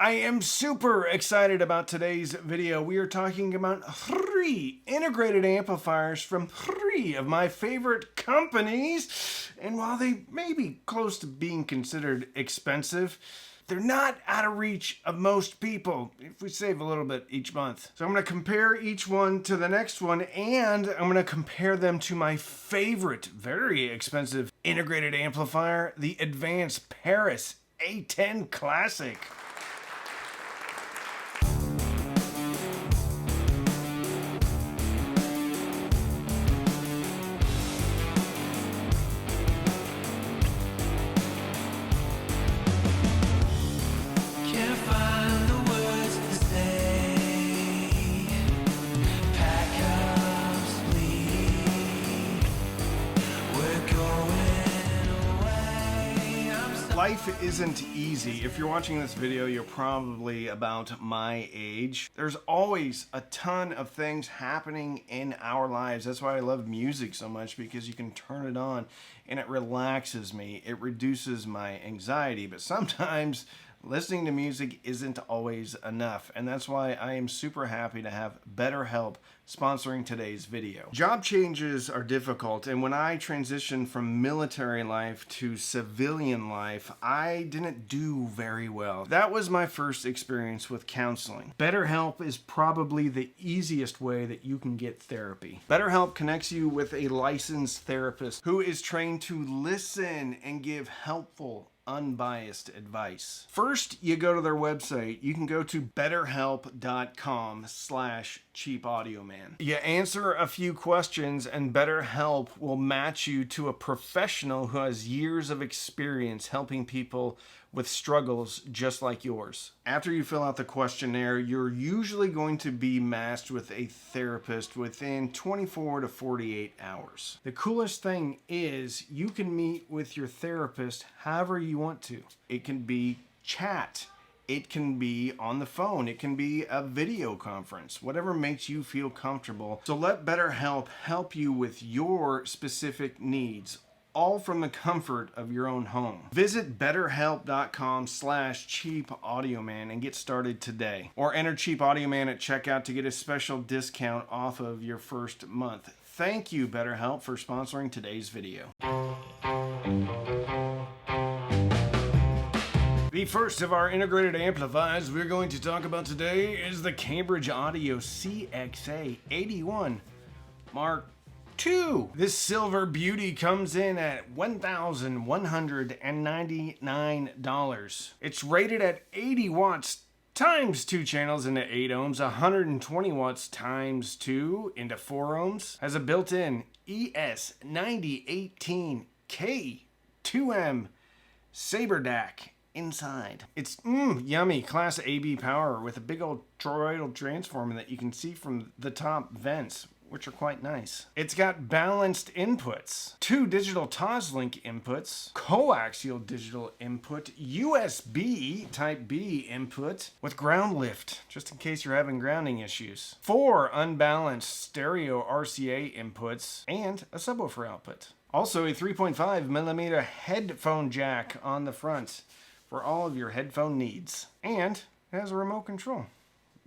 I am super excited about today's video. We are talking about 3 integrated amplifiers from 3 of my favorite companies. And while they may be close to being considered expensive, they're not out of reach of most people if we save a little bit each month. So I'm going to compare each one to the next one, and I'm going to compare them to my favorite, very expensive integrated amplifier, the Advanced Paris A10 Classic. Life isn't easy. If you're watching this video, you're probably about my age. There's always a ton of things happening in our lives. That's why I love music so much, because you can turn it on and it relaxes me. It reduces my anxiety. But sometimes listening to music isn't always enough, and that's why I am super happy to have BetterHelp sponsoring today's video. Job changes are difficult, and when I transitioned from military life to civilian life, I didn't do very well. That was my first experience with counseling. BetterHelp is probably the easiest way that you can get therapy. BetterHelp connects you with a licensed therapist who is trained to listen and give helpful, unbiased advice. First, you go to their website. You can go to betterhelp.com/cheapaudioman. You answer a few questions and BetterHelp will match you to a professional who has years of experience helping people with struggles just like yours. After you fill out the questionnaire, you're usually going to be matched with a therapist within 24 to 48 hours. The coolest thing is you can meet with your therapist however you want to. It can be chat. It can be on the phone. It can be a video conference, whatever makes you feel comfortable. So let BetterHelp help you with your specific needs, all from the comfort of your own home. Visit betterhelp.com/cheapaudioman and get started today. Or enter Cheap Audio Man at checkout to get a special discount off of your first month. Thank you, BetterHelp, for sponsoring today's video. The first of our integrated amplifiers we're going to talk about today is the Cambridge Audio CXA81 Mark II. This silver beauty comes in at $1,199. It's rated at 80 watts times 2 channels into 8 ohms, 120 watts times 2 into 4 ohms, has a built-in ES9018K 2M Saber DAC inside. It's yummy Class AB power with a big old toroidal transformer that you can see from the top vents, which are quite nice. It's got balanced inputs, 2 digital Toslink inputs, coaxial digital input, USB Type B input with ground lift, just in case you're having grounding issues, 4 unbalanced stereo RCA inputs, and a subwoofer output. Also a 3.5mm headphone jack on the front for all of your headphone needs. And it has a remote control,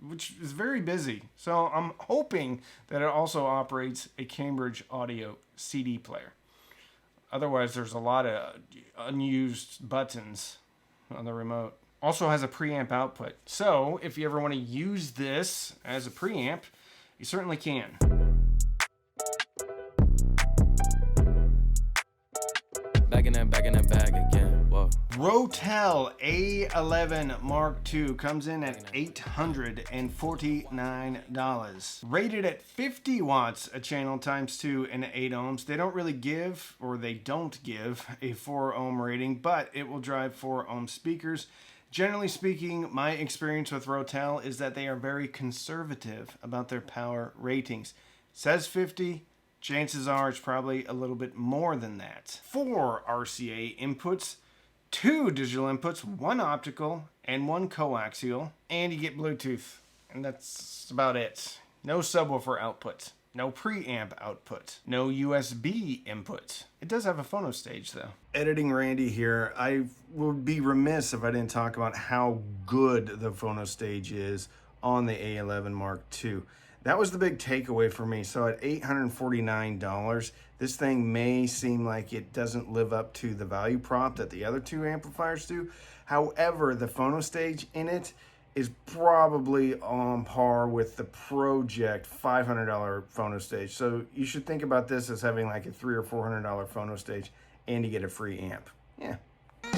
which is very busy. So I'm hoping that it also operates a Cambridge Audio CD player. Otherwise, there's a lot of unused buttons on the remote. Also has a preamp output. So if you ever want to use this as a preamp, you certainly can. Back in that bag again. Whoa. Rotel A11 Mark II comes in at $849. Rated at 50 watts a channel times 2 and 8 ohms. They don't really give, or they don't give, a 4 ohm rating, but it will drive 4 ohm speakers. Generally speaking, my experience with Rotel is that they are very conservative about their power ratings. It says 50. Chances are it's probably a little bit more than that. 4 RCA inputs, 2 digital inputs, 1 optical, and 1 coaxial, and you get Bluetooth. And that's about it. No subwoofer output. No preamp output. No USB input. It does have a phono stage though. Editing Randy here. I would be remiss if I didn't talk about how good the phono stage is on the A11 Mark II. That was the big takeaway for me. So at $849, this thing may seem like it doesn't live up to the value prop that the other two amplifiers do. However, the phono stage in it is probably on par with the Project $500 phono stage. So you should think about this as having like a $300 or $400 phono stage, and you get a free amp. Yeah. The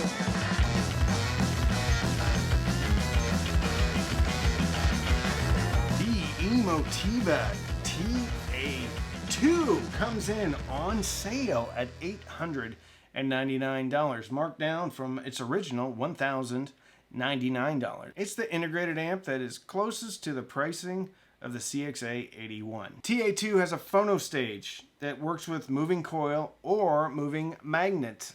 Emotiva TA2 comes in on sale at $899, marked down from its original $1,099. It's the integrated amp that is closest to the pricing of the CXA81. TA2 has a phono stage that works with moving coil or moving magnet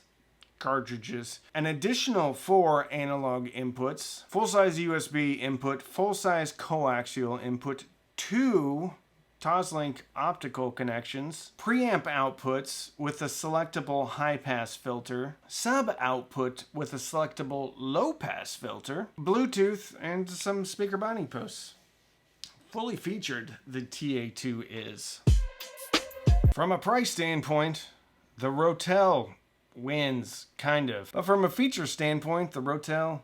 cartridges. An additional 4 analog inputs, full-size USB input, full-size coaxial input, 2 Toslink optical connections, preamp outputs with a selectable high-pass filter, sub-output with a selectable low-pass filter, Bluetooth, and some speaker binding posts. Fully featured, the TA2 is. From a price standpoint, the Rotel wins, kind of. But from a feature standpoint, the Rotel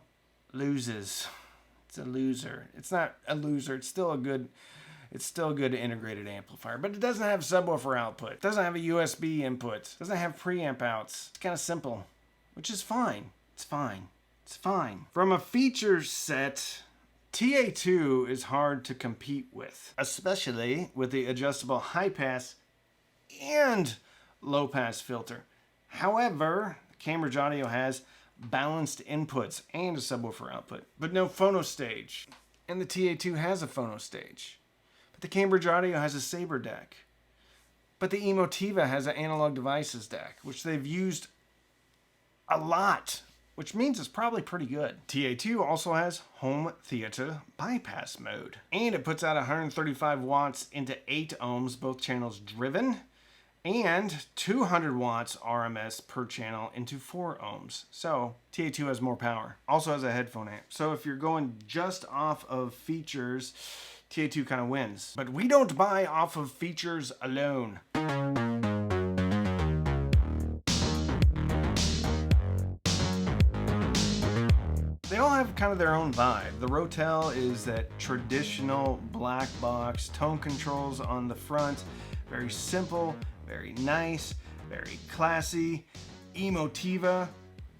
loses. It's a loser. It's not a loser. It's still a good integrated amplifier, but it doesn't have subwoofer output. It doesn't have a USB input. It doesn't have preamp outs. It's kind of simple, which is fine. It's fine. It's fine. From a feature set, TA2 is hard to compete with, especially with the adjustable high pass and low pass filter. However, Cambridge Audio has balanced inputs and a subwoofer output, but no phono stage. And the TA2 has a phono stage. But the Cambridge Audio has a Saber DAC. But the Emotiva has an analog devices DAC, which they've used a lot, which means it's probably pretty good. TA2 also has home theater bypass mode. And it puts out 135 watts into 8 ohms, both channels driven, and 200 watts RMS per channel into 4 ohms. So TA2 has more power. Also has a headphone amp. So if you're going just off of features, TA2 kind of wins. But we don't buy off of features alone. They all have kind of their own vibe. The Rotel is that traditional black box, tone controls on the front, very simple, very nice, very classy. Emotiva,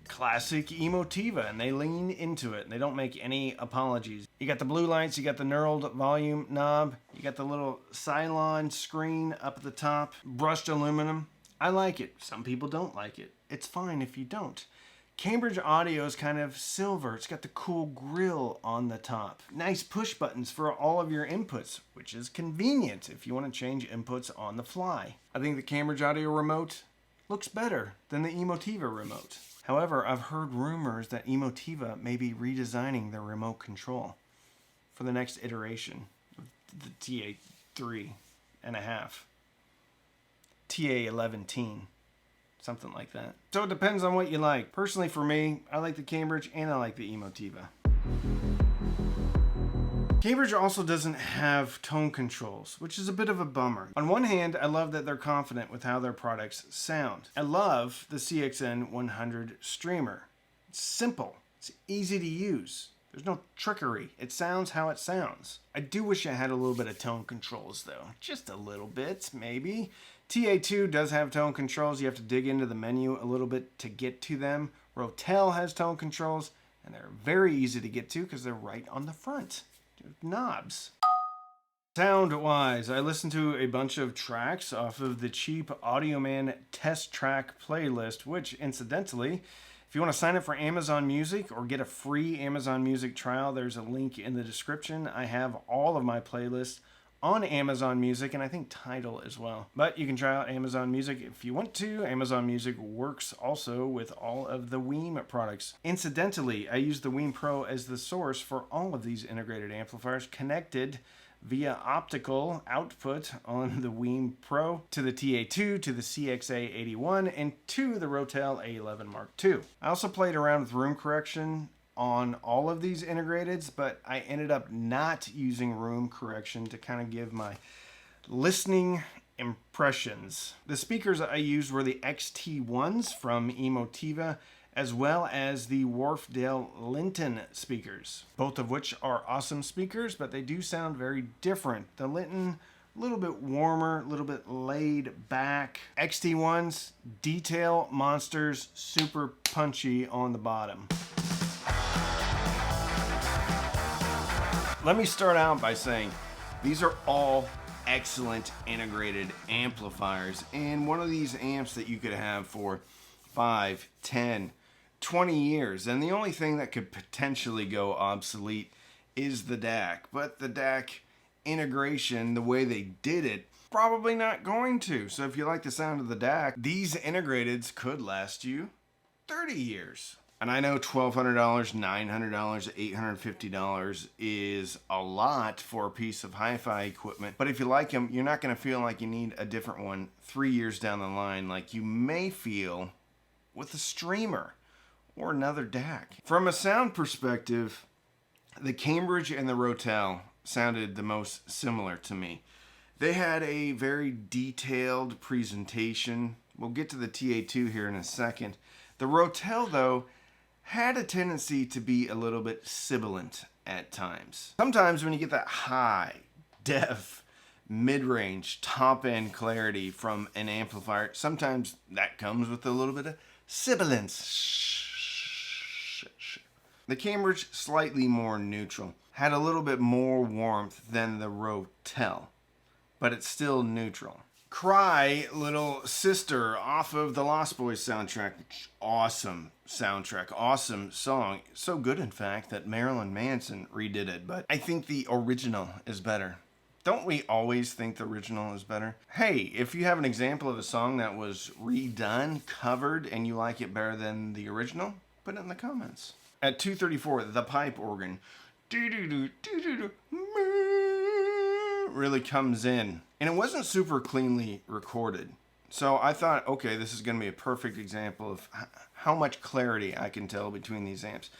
classic Emotiva, and they lean into it and they don't make any apologies. You got the blue lights, you got the knurled volume knob, you got the little Cylon screen up at the top, brushed aluminum. I like it. Some people don't like it. It's fine if you don't. Cambridge Audio is kind of silver. It's got the cool grill on the top. Nice push buttons for all of your inputs, which is convenient if you want to change inputs on the fly. I think the Cambridge Audio remote looks better than the Emotiva remote. However, I've heard rumors that Emotiva may be redesigning their remote control for the next iteration of the TA3.5. TA11, something like that. So it depends on what you like. Personally for me, I like the Cambridge and I like the Emotiva. Cambridge also doesn't have tone controls, which is a bit of a bummer. On one hand, I love that they're confident with how their products sound. I love the CXN100 streamer. It's simple. It's easy to use. There's no trickery. It sounds how it sounds. I do wish I had a little bit of tone controls though. Just a little bit, maybe. TA2 does have tone controls. You have to dig into the menu a little bit to get to them. Rotel has tone controls, and they're very easy to get to because they're right on the front. Knobs. Sound-wise, I listened to a bunch of tracks off of the cheap Audioman test track playlist, which, incidentally, if you want to sign up for Amazon Music or get a free Amazon Music trial, there's a link in the description. I have all of my playlists on Amazon Music, and I think Tidal as well. But you can try out Amazon Music if you want to. Amazon Music works also with all of the Weem products. Incidentally, I use the Weem Pro as the source for all of these integrated amplifiers, connected via optical output on the Weem Pro to the TA2 to the CXA81 and to the Rotel A11 Mark II. I also played around with room correction on all of these integrateds, but I ended up not using room correction to kind of give my listening impressions. The speakers I used were the XT1s from Emotiva, as well as the Wharfedale Linton speakers, both of which are awesome speakers, but they do sound very different. The Linton, a little bit warmer, a little bit laid back. XT1s, detail monsters, super punchy on the bottom. Let me start out by saying these are all excellent integrated amplifiers, and one of these amps that you could have for 5, 10, 20 years, and the only thing that could potentially go obsolete is the DAC. But the DAC integration, the way they did it, probably not going to. So if you like the sound of the DAC, these integrateds could last you 30 years. And I know $1,200, $900, $850 is a lot for a piece of hi-fi equipment. But if you like them, you're not going to feel like you need a different one 3 years down the line like you may feel with a streamer or another DAC. From a sound perspective, the Cambridge and the Rotel sounded the most similar to me. They had a very detailed presentation. We'll get to the TA2 here in a second. The Rotel, though, had a tendency to be a little bit sibilant at times. Sometimes when you get that high, def, mid-range, top-end clarity from an amplifier, sometimes that comes with a little bit of sibilance. The Cambridge, slightly more neutral, had a little bit more warmth than the Rotel, but it's still neutral. Cry, Little Sister, off of the Lost Boys soundtrack. Awesome soundtrack, awesome song. So good, in fact, that Marilyn Manson redid it, but I think the original is better. Don't we always think the original is better? Hey, if you have an example of a song that was redone, covered, and you like it better than the original, put it in the comments. At 234, the pipe organ really comes in. And it wasn't super cleanly recorded. So I thought, okay, this is going to be a perfect example of how much clarity I can tell between these amps.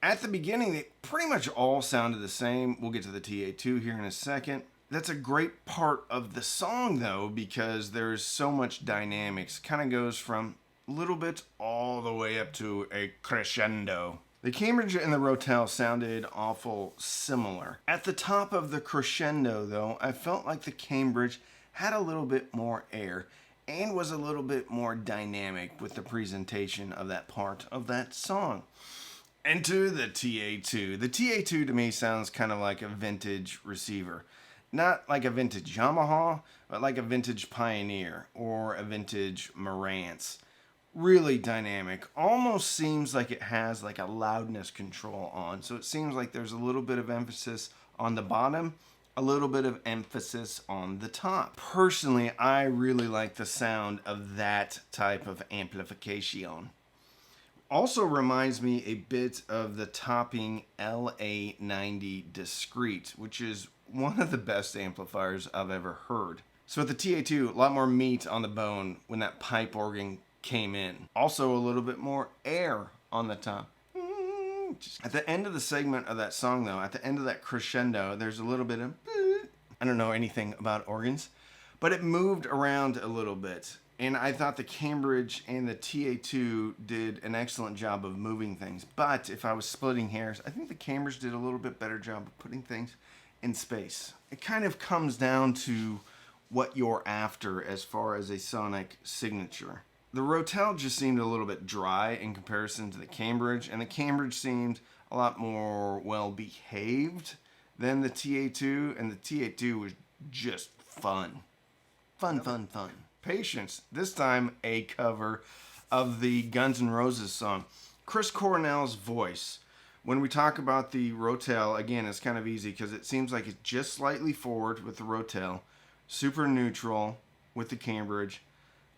At the beginning, they pretty much all sounded the same. We'll get to the TA2 here in a second. That's a great part of the song, though, because there's so much dynamics. Kind of goes from a little bit all the way up to a crescendo. The Cambridge and the Rotel sounded awful similar. At the top of the crescendo, though, I felt like the Cambridge had a little bit more air and was a little bit more dynamic with the presentation of that part of that song. Enter the TA2. The TA2 to me sounds kind of like a vintage receiver. Not like a vintage Yamaha, but like a vintage Pioneer or a vintage Marantz. Really dynamic. Almost seems like it has like a loudness control on. So it seems like there's a little bit of emphasis on the bottom, a little bit of emphasis on the top. Personally, I really like the sound of that type of amplification. Also reminds me a bit of the Topping LA90 Discreet, which is one of the best amplifiers I've ever heard. So with the TA2, a lot more meat on the bone when that pipe organ came in. Also a little bit more air on the top. At the end of the segment of that song, though, at the end of that crescendo, there's a little bit of, I don't know anything about organs, but it moved around a little bit. And I thought the Cambridge and the TA2 did an excellent job of moving things. But if I was splitting hairs, I think the Cambridge did a little bit better job of putting things in space. It kind of comes down to what you're after as far as a sonic signature. The Rotel just seemed a little bit dry in comparison to the Cambridge, and the Cambridge seemed a lot more well-behaved than the TA2, and the TA2 was just fun. Fun. Patience. This time a cover of the Guns N' Roses song. Chris Cornell's voice. When we talk about the Rotel, again, it's kind of easy because it seems like it's just slightly forward with the Rotel, super neutral with the Cambridge,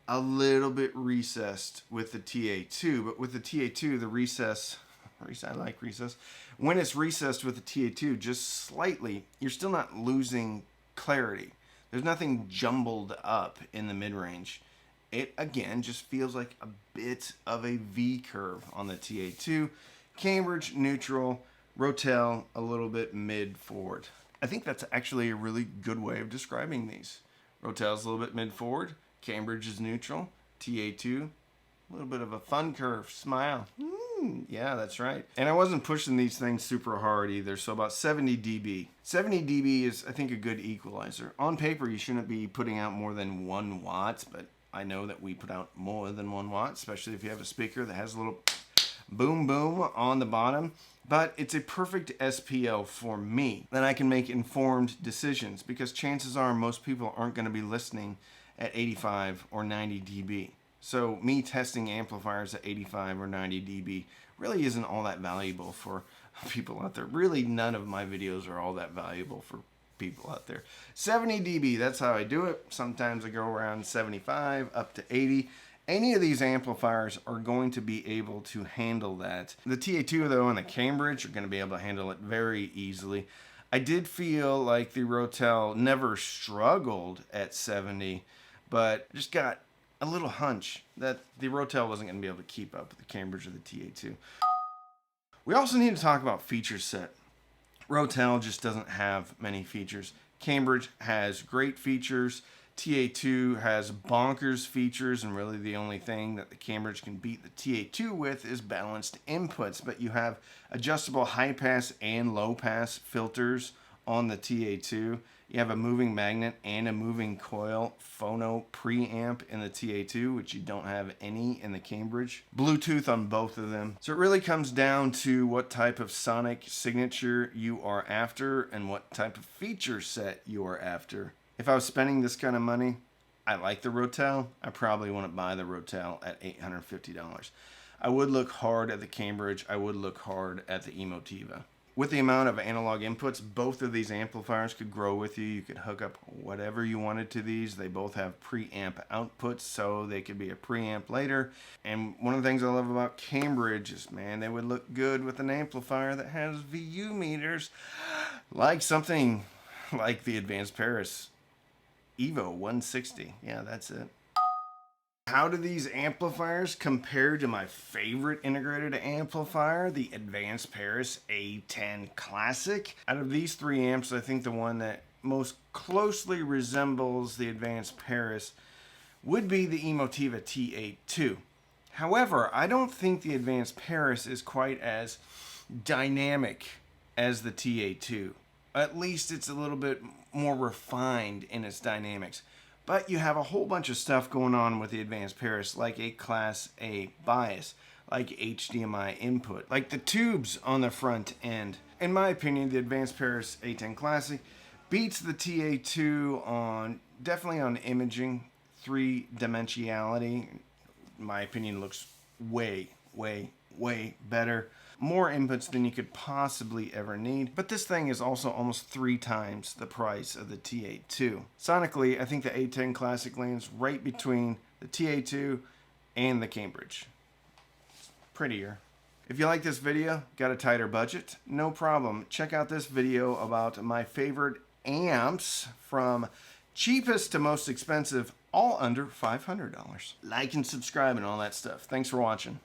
a little bit recessed with the TA2, but with the TA2, the recess I like recess. When it's recessed with the TA2 just slightly, you're still not losing clarity. There's nothing jumbled up in the mid-range. It, again, just feels like a bit of a V curve on the TA2. Cambridge, neutral. Rotel, a little bit mid-forward. I think that's actually a really good way of describing these. Rotel's a little bit mid-forward. Cambridge is neutral. TA2, a little bit of a fun curve. Smile. Yeah, that's right. And I wasn't pushing these things super hard either, so about 70 dB. 70 dB is, I think, a good equalizer. On paper, you shouldn't be putting out more than 1 watt, but I know that we put out more than 1 watt, especially if you have a speaker that has a little boom boom on the bottom. But it's a perfect SPO for me. Then I can make informed decisions, because chances are most people aren't going to be listening at 85 or 90 dB. So me testing amplifiers at 85 or 90 dB really isn't all that valuable for people out there. Really, none of my videos are all that valuable for people out there. 70 dB, that's how I do it. Sometimes I go around 75 up to 80. Any of these amplifiers are going to be able to handle that. The TA2 though and the Cambridge are going to be able to handle it very easily. I did feel like the Rotel never struggled at 70, but just got a little hunch that the Rotel wasn't going to be able to keep up with the Cambridge or the TA2. We also need to talk about feature set. Rotel just doesn't have many features. Cambridge has great features. TA2 has bonkers features, and really the only thing that the Cambridge can beat the TA2 with is balanced inputs. But you have adjustable high pass and low pass filters on the TA2. You have a moving magnet and a moving coil phono preamp in the TA2, which you don't have any in the Cambridge. Bluetooth on both of them. So it really comes down to what type of sonic signature you are after and what type of feature set you are after. If I was spending this kind of money, I like the Rotel. I probably wouldn't buy the Rotel at $850. I would look hard at the Cambridge. I would look hard at the Emotiva. With the amount of analog inputs, both of these amplifiers could grow with you. You could hook up whatever you wanted to these. They both have preamp outputs, so they could be a preamp later. And one of the things I love about Cambridge is, man, they would look good with an amplifier that has VU meters, like something like the Advanced Paris Evo 160. Yeah, that's it. How do these amplifiers compare to my favorite integrated amplifier, the Advanced Paris A10 Classic? Out of these three amps, I think the one that most closely resembles the Advanced Paris would be the Emotiva TA2. However, I don't think the Advanced Paris is quite as dynamic as the TA2. At least it's a little bit more refined in its dynamics. But you have a whole bunch of stuff going on with the Advanced Paris, like a Class A bias, like HDMI input, like the tubes on the front end. In my opinion, the Advanced Paris A10 Classic beats the TA2 on, definitely on imaging, three-dimensionality. In my opinion, looks way, way, way better. More inputs than you could possibly ever need, but this thing is also almost 3 times the price of the TA2. Sonically, I think the A10 Classic lands right between the TA2 and the Cambridge. Prettier. If you like this video, got a tighter budget, no problem. Check out this video about my favorite amps from cheapest to most expensive, all under $500. Like and subscribe and all that stuff. Thanks for watching.